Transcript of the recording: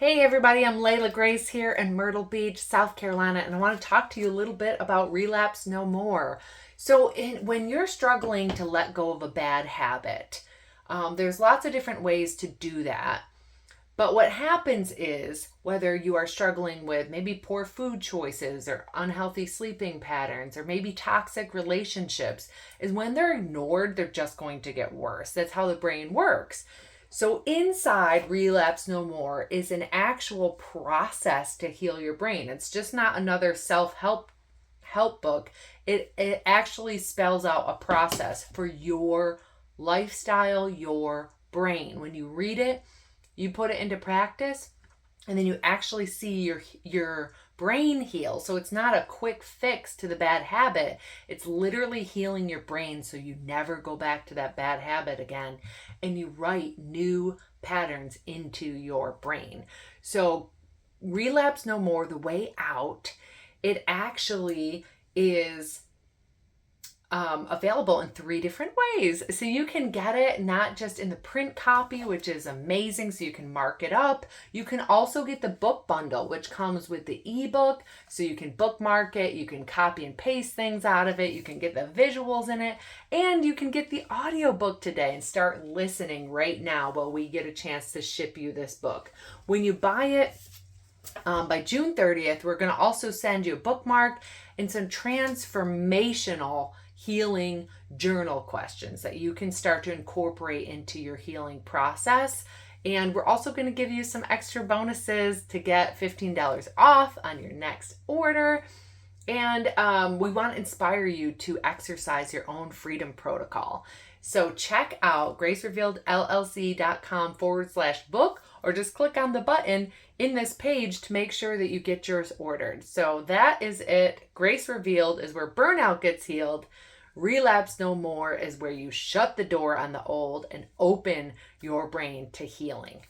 Hey everybody, I'm Layla Grace here in Myrtle Beach, South Carolina, and I want to talk to you a little bit about Relapse No More. When you're struggling to let go of a bad habit, there's lots of different ways to do that. But what happens is, whether you are struggling with maybe poor food choices or unhealthy sleeping patterns or maybe toxic relationships, is when they're ignored, they're just going to get worse. That's how the brain works. So, inside Relapse No More is an actual process to heal your brain. It's just not another self help book. It actually spells out a process for your lifestyle, your brain. When you read it, you put it into practice, and then you actually see your brain heal. So it's not a quick fix to the bad habit. It's literally healing your brain so you never go back to that bad habit again, and you write new patterns into your brain. So Relapse No More, the way out, it actually is available in 3 different ways. So you can get it not just in the print copy, which is amazing, so you can mark it up. You can also get the book bundle, which comes with the ebook, so you can bookmark it, you can copy and paste things out of it, you can get the visuals in it, and you can get the audiobook today and start listening right now while we get a chance to ship you this book. When you buy it, by June 30th, we're going to also send you a bookmark and some transformational healing journal questions that you can start to incorporate into your healing process. And we're also going to give you some extra bonuses to get $15 off on your next order. And we want to inspire you to exercise your own freedom protocol. So check out gracerevealedllc.com/book, or just click on the button in this page to make sure that you get yours ordered. So that is it. Grace Revealed is where burnout gets healed. Relapse No More is where you shut the door on the old and open your brain to healing.